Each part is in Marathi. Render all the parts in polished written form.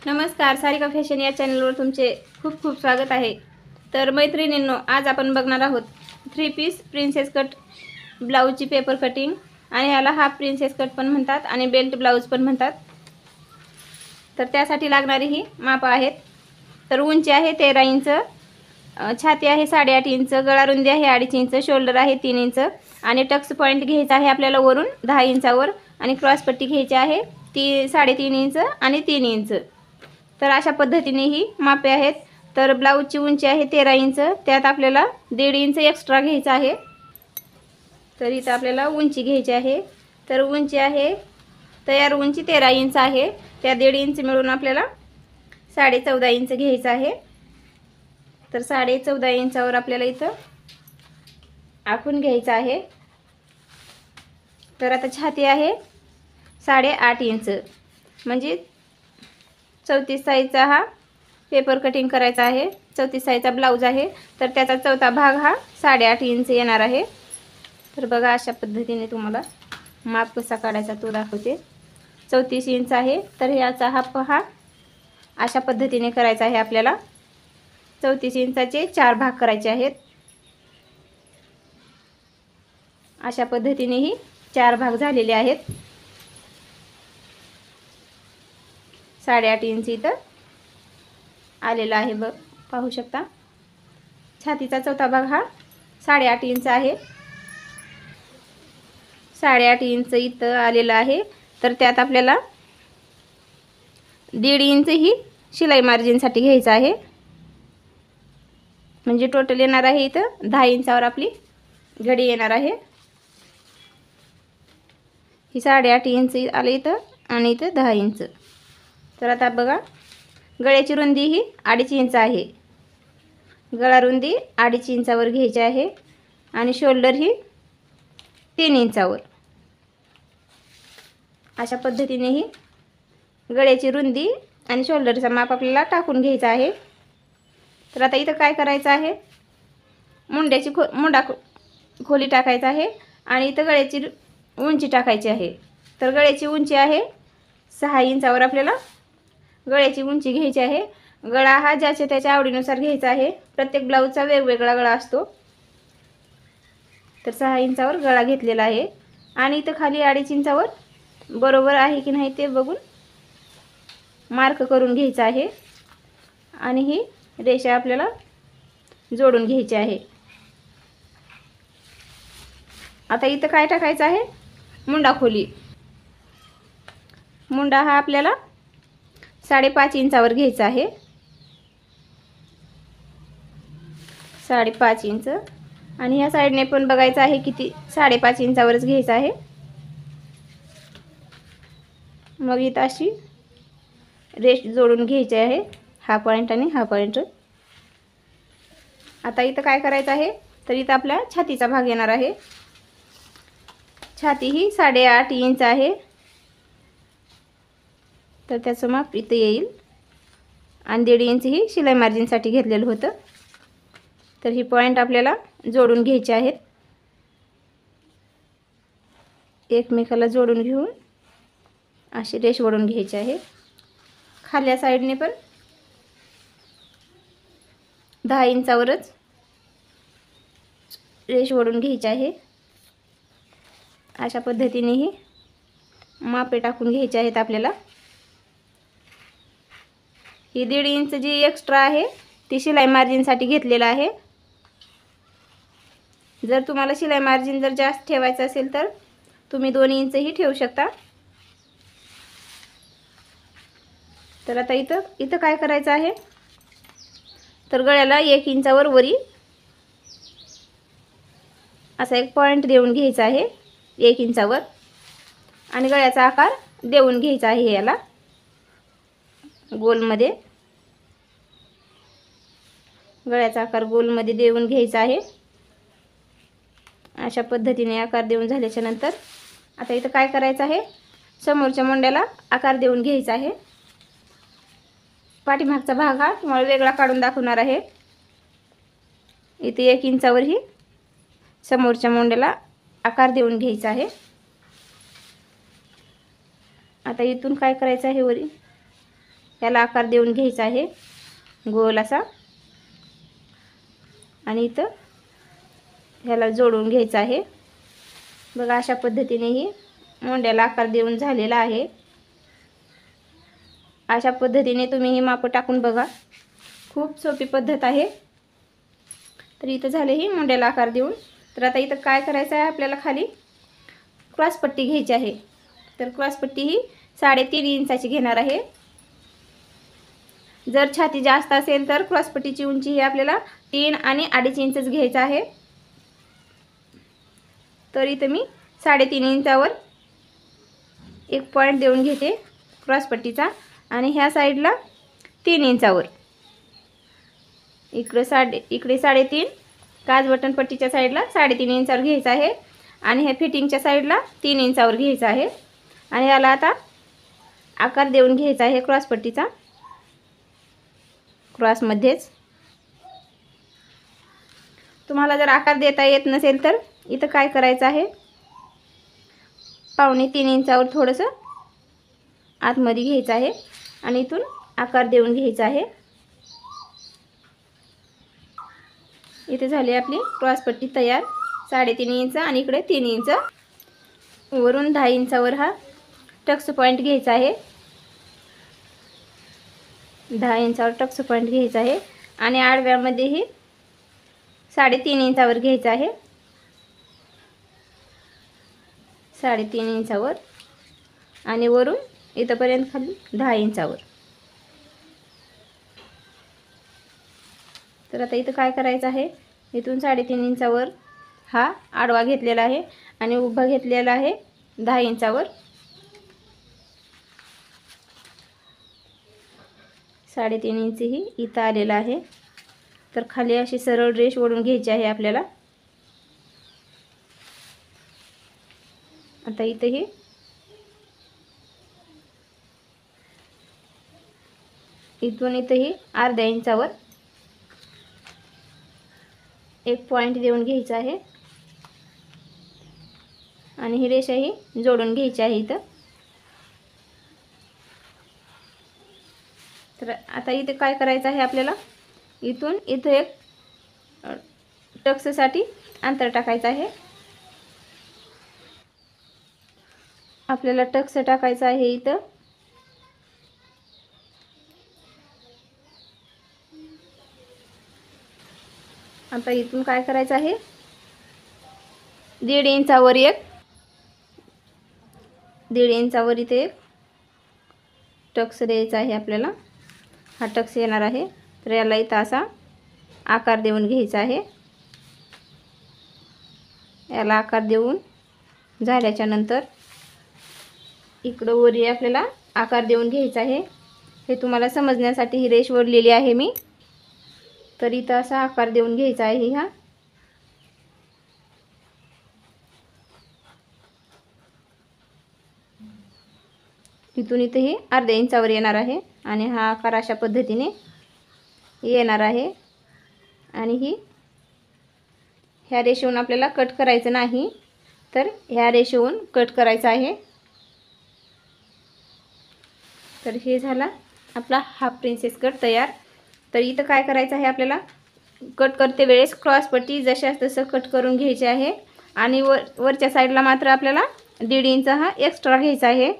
नमस्कार, सारिका फॅशन या चॅनलवर तुमचे खूप खूप स्वागत आहे। तर मैत्रिणींनो, आज आपण बघणार आहोत 3 पीस प्रिन्सेस कट ब्लाऊजची पेपर कटिंग आणि याला हाफ प्रिन्सेस कट पण म्हणतात आणि बेल्ट ब्लाऊज पण म्हणतात। तर त्यासाठी लागणारी ही माप आहेत। तर उंची आहे 13 इंच, छाती आहे 8.5 इंच, गळा रुंदी आहे 2.5 इंच, शोल्डर आहे 3 इंच आणि टक्स पॉइंट घ्यायचा आहे आपल्याला वरून 10 इंचावर आणि क्रॉस पट्टी घ्यायची आहे 3.5 इंच आणि 3 इंच। तर अशा पद्धतीने ही मापे आहेत। तर ब्लाऊजची उंची आहे 13 इंच, त्यात आपल्याला 1.5 इंच एक्स्ट्रा घ्यायचा आहे। तर इथं आपल्याला उंची घ्यायची आहे। तर उंची आहे, तयार उंची 13 इंच आहे, त्या 1.5 इंच मिळून आपल्याला 14.5 इंच घ्यायचं आहे। तर 14.5 इंचावर आपल्याला इथं आखून घ्यायचं आहे। तर आता छाती आहे 8.5 इंच, म्हणजे 34 साईजचा हा पेपर कटिंग करायचा आहे। 34 साईजचा ब्लाऊज आहे, तर त्याचा चौथा भाग हा 8.5 इंच येणार आहे। तर बघा, अशा पद्धतीने तुम्हाला माप कसा काढायचा तो दाखवते। 34 इंच आहे, तर याचा हा अशा पद्धतीने करायचा आहे आपल्याला। 34 इंचाचे 4 भाग करायचे आहेत। अशा पद्धतीने ही 4 भाग झालेले आहेत। 8.5 इंच इथं आलेला आहे, बघ पाहू शकता। छातीचा चौथा भाग हा 8.5 इंच आहे। 8.5 इंच इथं आलेला आहे, तर त्यात आपल्याला 1.5 इंच ही शिलाई मार्जिनसाठी घ्यायचं आहे। म्हणजे टोटल येणार आहे इथं 10 इंचावर आपली घडी येणार आहे। ही 8.5 इंच आले इथं आणि इथं 10 इंच। तर आता बघा, गळ्याची रुंदी ही 2.5 इंच आहे। गळा रुंदी 2.5 इंचावर घ्यायची आहे आणि शोल्डर ही 3 इंचावर। अशा पद्धतीने ही गळ्याची रुंदी आणि शोल्डरचा माप आपल्याला टाकून घ्यायचा आहे। तर आता इथं काय करायचं आहे, मुंड्याची खोली टाकायचा आहे आणि इथं गळ्याची उंची टाकायची आहे। तर गळ्याची उंची आहे 6 इंचावर आपल्याला गळ्याची उंची घ्यायची आहे। गळा हा ज्याच्या त्याच्या आवडीनुसार घ्यायचा आहे। प्रत्येक ब्लाऊजचा वेगवेगळा गळा असतो। तर 6 इंचावर गळा घेतलेला आहे आणि इथं खाली 2.5 इंचावर बरोबर आहे की नाही ते बघून मार्क करून घ्यायचा आहे आणि ही रेषा आपल्याला जोडून घ्यायची आहे। आता इथं काय टाकायचं आहे, मुंडा खोली। मुंडा हा आपल्याला 5.5 इंचावर घ्यायचा आहे। 5.5 इंच आणि ह्या साईडने पण बघायचं आहे किती, 5.5 इंचावरच घ्यायचा आहे। मग इथं अशी रेष जोडून घ्यायची आहे, हा पॉइंट आणि हा पॉइंट। आता इथं काय करायचं आहे, तर इथं आपल्या छातीचा भाग येणार आहे। छाती ही 8.5 इंच आहे, तर त्याचं माप इथं येईल आणि 1.5 इंच ही शिलाई मार्जिनसाठी घेतलेलं होतं। तर ही पॉइंट आपल्याला जोडून घ्यायचे आहेत, एकमेकाला जोडून घेऊन अशी रेष ओढून घ्यायची आहे। खाल्या साईडने पण 10 इंचावरच रेष ओढून घ्यायची आहे। अशा पद्धतीने ही मापे टाकून घ्यायचे आहेत आपल्याला। ही 1.5 इंच जी एक्स्ट्रा आहे ती शिलाई मार्जिनसाठी घेतलेला आहे। जर तुम्हाला शिलाई मार्जिन जर जास्त ठेवायचं असेल तर तुम्ही 2 इंच ही ठेवू शकता। तर आता इथं काय करायचं आहे, तर गळ्याला 1 इंचावर वरी असा एक पॉइंट देऊन घ्यायचा आहे 1 इंचावर आणि गळ्याचा आकार देऊन घ्यायचा आहे। याला गोलमध्ये गळ्याचा आकार गोलमध्ये देऊन घ्यायचा आहे। अशा पद्धतीने आकार देऊन झाल्याच्या नंतर आता इथं काय करायचं आहे, समोरच्या मुंड्याला आकार देऊन घ्यायचा आहे। पाठीमागचा भाग हा तुम्हाला वेगळा काढून दाखवणार आहे। इथे 1 इंचावर ही समोरच्या मुंड्याला आकार देऊन घ्यायचा आहे। आता इथून काय करायचं आहे, वरी ह्याला आकार देऊन घ्यायचा आहे गोल असा, आणि इथं ह्याला जोडून घ्यायचं आहे। बघा अशा पद्धतीने ही मोंड्याला आकार देऊन झालेला आहे। अशा पद्धतीने तुम्ही ही माप टाकून बघा, खूप सोपी पद्धत आहे। तर इथं झाले ही मोंड्याला आकार देऊन। तर आता इथं काय करायचं आहे, आपल्याला खाली क्रॉसपट्टी घ्यायची आहे। तर क्रॉसपट्टी ही 3.5 इंचाची घेणार आहे। जर छाती जास्त असेल तर क्रॉसपट्टीची उंची ही आपल्याला 3 आणि 2.5 इंचच घ्यायचं आहे। तर इथं मी 3.5 इंचावर एक पॉईंट देऊन घेते क्रॉसपट्टीचा, आणि ह्या साईडला 3 इंचावर, इकडे 3.5, काज बटन पट्टीच्या साईडला 3.5 इंचावर घ्यायचं आहे, आणि ह्या फिटिंगच्या साईडला 3 इंचावर घ्यायचं आहे। आणि याला आता आकार देऊन घ्यायचा आहे क्रॉसपट्टीचा, क्रॉसमध्येच। तुम्हाला जर आकार देता येत नसेल तर इथं काय करायचं आहे, 2.25 इंचावर थोडंसं आतमध्ये घ्यायचं आहे आणि इथून आकार देऊन घ्यायचा आहे। इथे झाली आपली क्रॉसपट्टी तयार, 3.5 इंच आणि इकडे 3 इंच। वरून 10 इंचावर हा टक्स पॉईंट घ्यायचा आहे, 10 इंचावर टक्स पॉईंट घ्यायचा आहे, आणि आडव्यामध्येही 3.5 इंचावर घ्यायचा आहे, 3.5 इंचावर, आणि वरून इथपर्यंत खाली 10 इंचावर। तर आता इथं काय करायचं आहे, इथून 3.5 इंचावर हा आडवा घेतलेला आहे आणि उभा घेतलेला आहे 10 इंचावर। 3.5 इंच ही इथं आलेला आहे। तर खाली अशी सरळ रेष ओढून घ्यायची आहे आपल्याला। आता इथंही इथून इथंही अर्ध्या इंचावर एक पॉईंट देऊन घ्यायचा आहे, आणि ही रेषा ही जोडून घ्यायची आहे इथं। तर आता इथे काय करायचं आहे, आपल्याला इथून इथं एक टक्ससाठी अंतर टाकायचं आहे। आपल्याला टक्स टाकायचा आहे इथं। आता इथून काय करायचं आहे, 1.5 इंचावर 1.5 इंचावर इथे एक टक्स द्यायचा आहे आपल्याला। हा टक्स येणार आहे, तर याला इथं असा आकार देऊन घ्यायचा आहे। याला आकार देऊन झाल्याच्या नंतर इकडं वरी आपल्याला आकार देऊन घ्यायचा आहे। हे तुम्हाला समजण्यासाठी ही रेष ओढलेली आहे मी। तर इथं असा आकार देऊन घ्यायचा आहे हा। इथून इथेही अर्ध्या इंचावर येणार आहे, आणि हा आकार अशा पद्धतीने येणार आहे। आणि ही ह्या रेषेवरून आपल्याला कट करायचं नाही, तर ह्या रेषेवरून कट करायचं आहे। तर हे झाला आपला हाफ प्रिन्सेस कट तयार। तर इथं काय करायचं आहे, आपल्याला कट करते वेळेस क्रॉसपट्टी जशास तसं कट करून घ्यायची आहे, आणि वरच्या साईडला मात्र आपल्याला 1.5 इंच हा एक्स्ट्रा घ्यायचा आहे,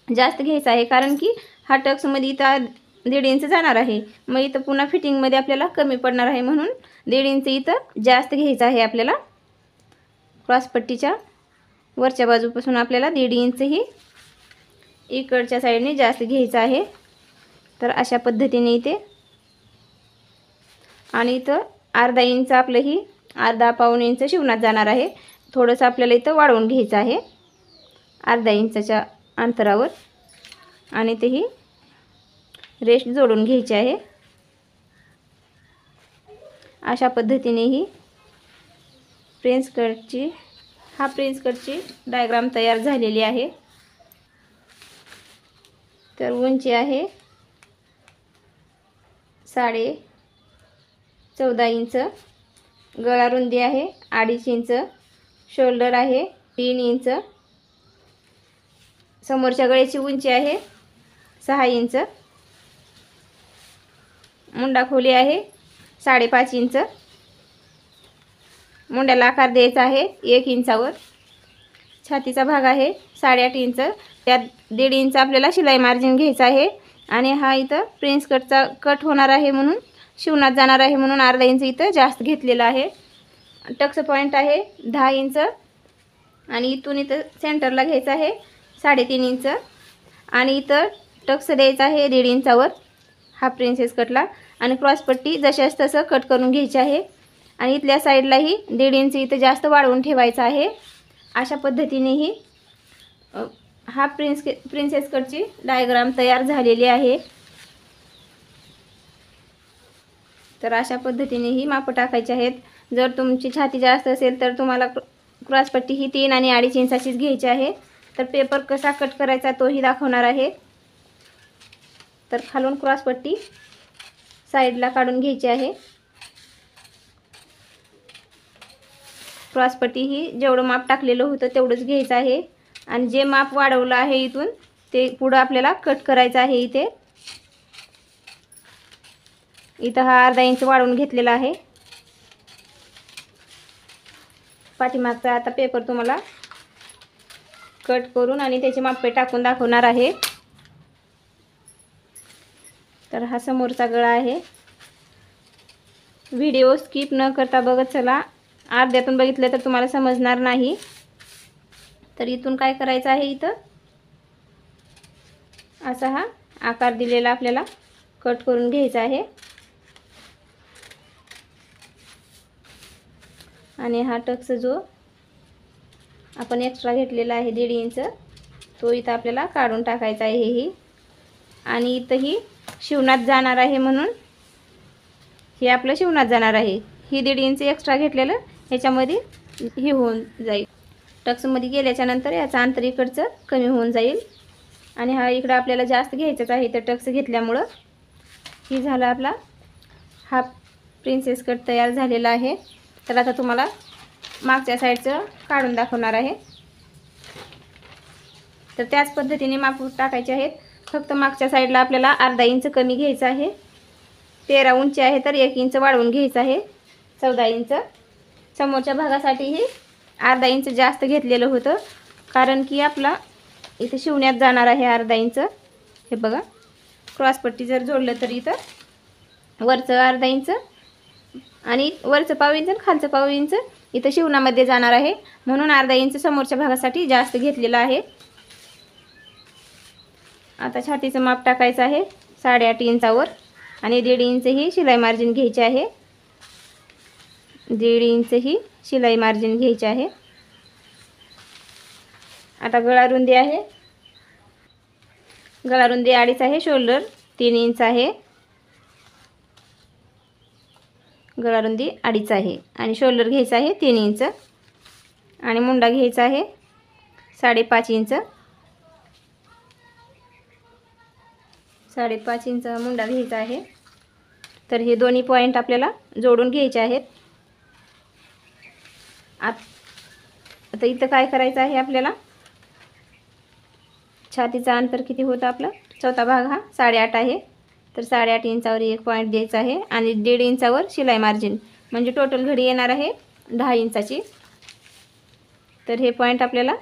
जास्त घ्यायचा आहे, कारण की हा टक्समध्ये इथं 1.5 इंच जाणार आहे। मग इथं पुन्हा फिटिंगमध्ये आपल्याला कमी पडणार आहे, म्हणून 1.5 इंच इथं जास्त घ्यायचा आहे आपल्याला। क्रॉसपट्टीच्या वरच्या बाजूपासून आपल्याला 1.5 इंच ही इकडच्या साईडने जास्त घ्यायचं आहे। तर अशा पद्धतीने इथे, आणि इथं अर्धा इंच आपलं ही अर्धा-पाऊण इंच शिवणात जाणार आहे। थोडंसं आपल्याला इथं वाढवून घ्यायचं आहे अर्धा इंचाच्या अंतरावर, आणि तेही रेष जोडून घ्यायची आहे। अशा पद्धतीने ही हाफ प्रिन्स कटची डायग्राम तयार झालेली आहे। तर उंची आहे 14.5 इंच, गळा रुंदी आहे 2.5 इंच, शोल्डर आहे 3 इंच, समोरच्या गळ्याची उंची आहे 6 इंच, मुंडा खोली आहे 5.5 इंच. मुंड्याला आकार द्यायचा आहे 1 इंचावर. छातीचा भाग आहे 8.5 इंच. त्यात 1.5 इंच आपल्याला शिलाई मार्जिन घ्यायचं आहे. आणि हा इथं प्रिन्स कटचा कट होणार आहे म्हणून शिवणात जाणार आहे म्हणून अर्धा इंच इथं जास्त घेतलेला आहे. टक्स पॉईंट आहे 10 इंच. आणि इथून इथं सेंटरला घ्यायचं आहे 3.5 इंच. आणि इथं टक्स द्यायचा आहे 1.5 इंचावर हा प्रिन्सेस कटला. आणि क्रॉसपट्टी जशास तसं कट करून घ्यायची आहे. आणि इथल्या साईडलाही 1.5 इंच इथं जास्त वाढवून ठेवायचं आहे. अशा पद्धतीनेही हा प्रिन्सेस कटची डायग्राम तयार झालेली आहे. तर अशा पद्धतीनेही माप टाकायचे आहेत. जर तुमची छाती जास्त असेल तर तुम्हाला क्रॉसपट्टी ही 3 आणि 2.5 इंचाचीच घ्यायची आहे. तर पेपर कसा कट करायचा तोही दाखवणार आहे. तर खालून क्रॉसपट्टी साईडला काढून घ्यायची आहे. क्रॉसपट्टी ही जेवढं माप टाकलेलं होतं तेवढंच घ्यायचं आहे. आणि जे माप वाढवलं आहे इथून ते पुढं आपल्याला कट करायचं आहे. इथं हा अर्धा इंच वाढवून घेतलेला आहे. पाठीमागचा आता पेपर तुम्हाला कट करून आणि त्याचे मापे टाकून दाखवणार आहे. तर हा समोरचा गळा आहे. व्हिडिओ स्किप न करता बघत चला. अर्ध्यातून बघितलं तर तुम्हाला समजणार नाही. तर इथून काय करायचं आहे, इथं असा हा आकार दिलेला आपल्याला कट करून घ्यायचा आहे. आणि हा टक्स जो आपण एक्स्ट्रा घेतलेला आहे 1.5 इंच तो इथं आपल्याला काढून टाकायचा आहे ही. आणि इथंही शिवणात जाणार आहे म्हणून हे आपलं शिवणात जाणार आहे. ही 1.5 इंच एक्स्ट्रा घेतलेलं ह्याच्यामध्ये हे होऊन जाईल. टक्समध्ये गेल्याच्या नंतर याचा अंतर इकडचं कमी होऊन जाईल. आणि हा इकडं आपल्याला जास्त घ्यायचाच आहे तर टक्स घेतल्यामुळं ही झाला आपला हा प्रिन्सेस कट तयार झालेला आहे. तर आता तुम्हाला मागच्या साईडचं काढून दाखवणार आहे. तर त्याच पद्धतीने माप टाकायचे आहेत. फक्त मागच्या साईडला आपल्याला अर्धा इंच कमी घ्यायचं आहे. 13 उंची आहे तर 1 इंच वाढवून घ्यायचं आहे 14 इंच. समोरच्या भागासाठीही अर्धा इंच जास्त घेतलेलं होतं कारण की आपला इथे शिवण्यात जाणार आहे अर्धा इंच. हे बघा क्रॉसपट्टी जर जोडलं तर इथं वरचं अर्धा इंच आणि वरचं पाव इंच आणि खालचं पाव इंच इथं शिवणामध्ये जाणार आहे म्हणून अर्धा इंच समोरच्या भागासाठी जास्त घेतलेलं आहे. आता छातीचं माप टाकायचं आहे 8.5 इंचावर. आणि 1.5 इंच ही शिलाई मार्जिन घ्यायची आहे. 1.5 इंच ही शिलाई मार्जिन घ्यायची आहे. आता गळा रुंदी आहे. गळा रुंदी 2.5 आहे. शोल्डर 3 इंच आहे. गळा रुंदी 2.5 आहे. आणि शोल्डर घ्यायचा आहे 3 इंच. आणि मुंडा घ्यायचा आहे 5.5 इंच. 5.5 इंच मुंडा घ्यायचा आहे. तर हे दोन्ही पॉईंट आपल्याला जोडून घ्यायचे आहेत. आता इथं काय करायचं आहे आपल्याला, छातीचं अंतर किती होतं आपलं, चौथा भाग हा 8.5 आहे. तर 8.5 इंचावर एक पॉईंट द्यायचा आहे. आणि 1.5 इंचावर शिलाई मार्जिन म्हणजे टोटल घडी येणार आहे 10 इंचाची. तर हे पॉईंट आपल्याला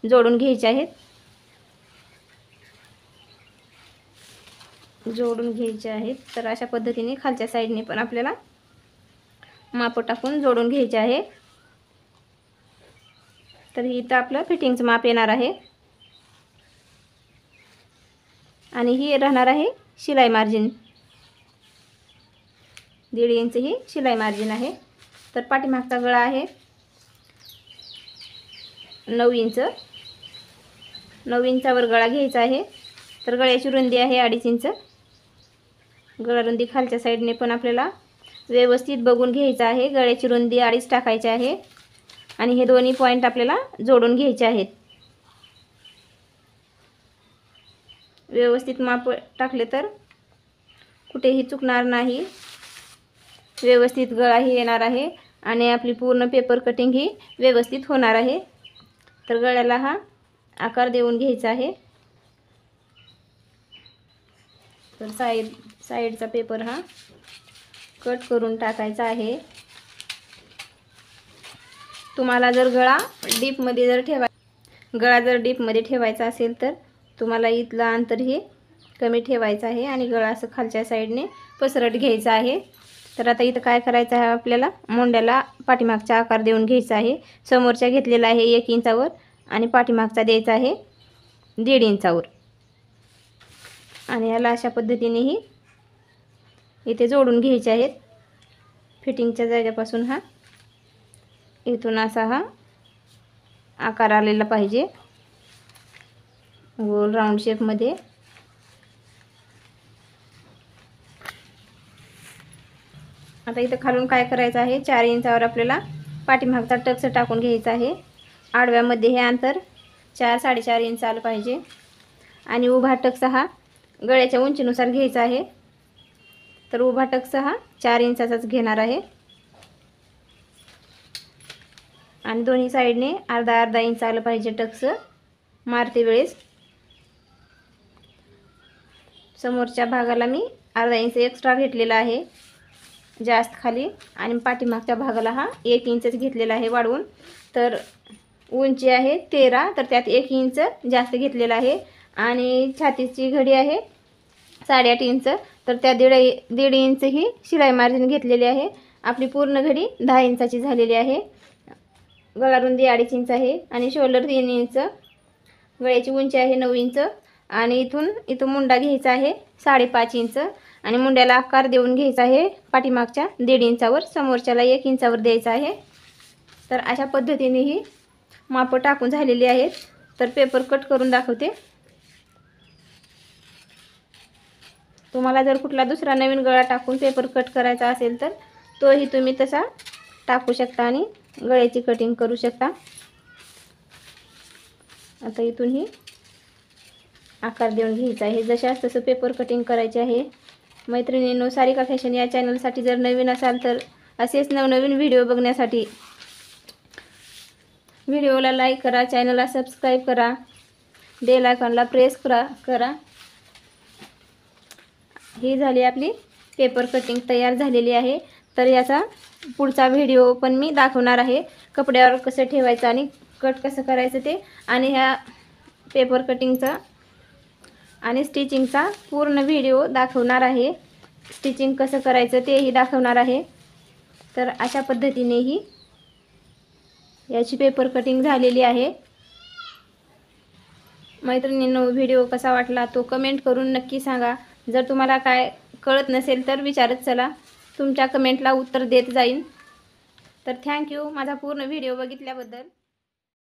जोडून घ्यायचे आहेत. तर अशा पद्धतीने खालच्या साईडने पण आपल्याला माप टाकून जोडून घ्यायचे आहे. तर इथं आपलं फिटिंगचं माप येणार आहे. आणि ही राहणार आहे शिलाई मार्जिन 1.5 इंच ही शिलाई मार्जिन आहे. तर पाठीमागचा गळा आहे 9 इंच. 9 इंचावर गळा घ्यायचा आहे. तर गळ्याची रुंदी आहे 2.5 इंच. गळा रुंदी खालच्या साईडने पण आपल्याला व्यवस्थित बघून घ्यायचं आहे. गळ्याची रुंदी 2.5 टाकायची आहे. आणि हे दोन्ही पॉईंट आपल्याला जोडून घ्यायचे आहेत. व्यवस्थित माप टाकले तर कुठेही चुकणार नाही. व्यवस्थित गळाही येणार आहे आणि आपली पूर्ण पेपर कटिंग ही व्यवस्थित होणार आहे. तर गळ्याला हा आकार देऊन घ्यायचा आहे. तर साईडचा पेपर हा कट करून टाकायचा आहे. तुम्हाला जर गळा जर डीपमध्ये ठेवायचा असेल तर तुम्हाला इथलं अंतर हे कमी ठेवायचं आहे आणि गळा असं खालच्या साईडने पसरट घ्यायचा आहे. तर आता इथं काय करायचं आहे, आपल्याला मुंड्याला पाठीमागचा आकार देऊन घ्यायचा आहे. समोरच्या घेतलेला आहे 1 इंचावर आणि पाठीमागचा द्यायचा आहे 1.5 इंचावर. आणि याला अशा पद्धतीनेही इथे जोडून घ्यायचे आहेत. फिटिंगच्या जागेपासून हा इथून असा हा आकार आलेला पाहिजे गोल राऊंड शेपमध्ये. आता इथं खालून काय करायचं आहे, 4 इंचावर आपल्याला पाठीमागचा टक्स टाकून घ्यायचा आहे. आडव्यामध्ये हे अंतर 4-4.5 इंच आलं पाहिजे आणि उभा टक्स हा गळ्याच्या उंचीनुसार घ्यायचा आहे. तर उभा टक्स हा 4 इंचाचाच घेणार आहे आणि दोन्ही साईडने अर्धा इंच आलं पाहिजे टक्स मारते वेळेस. समोरच्या भागाला मी अर्धा इंच एक्स्ट्रा घेतलेला आहे जास्त खाली आणि पाठीमागच्या भागाला हा 1 इंचच घेतलेला आहे वाढवून. तर उंची आहे 13, तर त्यात 1 इंच जास्त घेतलेला आहे आणि छातीची घडी आहे 8.5 इंच, तर त्या 1.5 इंच ही शिलाई मार्जिन घेतलेली आहे. आपली पूर्ण घडी 10 इंचाची झालेली आहे. गळा रुंदी 2.5 इंच आहे आणि शोल्डर 3 इंच. गळ्याची उंची आहे 9 इंच आणि इथून मुंडा घ्यायचा आहे 5.5 इंच आणि मुंड्याला आकार देऊन घ्यायचा आहे पाठीमागच्या 1.5 इंचावर, समोरच्याला 1 इंचावर द्यायचा आहे. तर अशा पद्धतीने ही माप टाकून झालेली आहेत. तर पेपर कट करून दाखवते. तुम्हाला जर कुठला दुसरा नवीन गळा टाकून पेपर कट करायचा असेल तर तोही तुम्ही तसा टाकू शकता आणि गळ्याची कटिंग करू शकता. आता इथून ही आकार देऊन घ्यायचा आहे. जशास तसं पेपर कटिंग करायचे आहे. मैत्रिणींनो, सारिका फॅशन या चॅनलसाठी जर नवीन असाल तर असेच नवनवीन व्हिडिओ बघण्यासाठी व्हिडिओला लाईक करा, चॅनलला सबस्क्राईब करा, बेल आयकॉनला प्रेस करा. ही झाली आपली पेपर कटिंग तयार झालेली आहे. तर याचा पुढचा व्हिडिओ पण मी दाखवणार आहे, कपड्यावर कसं ठेवायचं आणि कट कसं करायचं ते, आणि ह्या पेपर कटिंगचा आणि स्टिचिंगचा पूर्ण व्हिडिओ दाखवणार आहे. स्टिचिंग कसं करायचं तेही दाखवणार आहे. तर अशा पद्धतीनेही याची पेपर कटिंग झालेली आहे. मैत्रिणींनो, व्हिडिओ कसा वाटला तो कमेंट करून नक्की सांगा. जर तुम्हाला काय कळत नसेल तर विचारत चला, तुमच्या कमेंटला उत्तर देत जाईन. तर थँक्यू माझा पूर्ण व्हिडिओ बघितल्याबद्दल.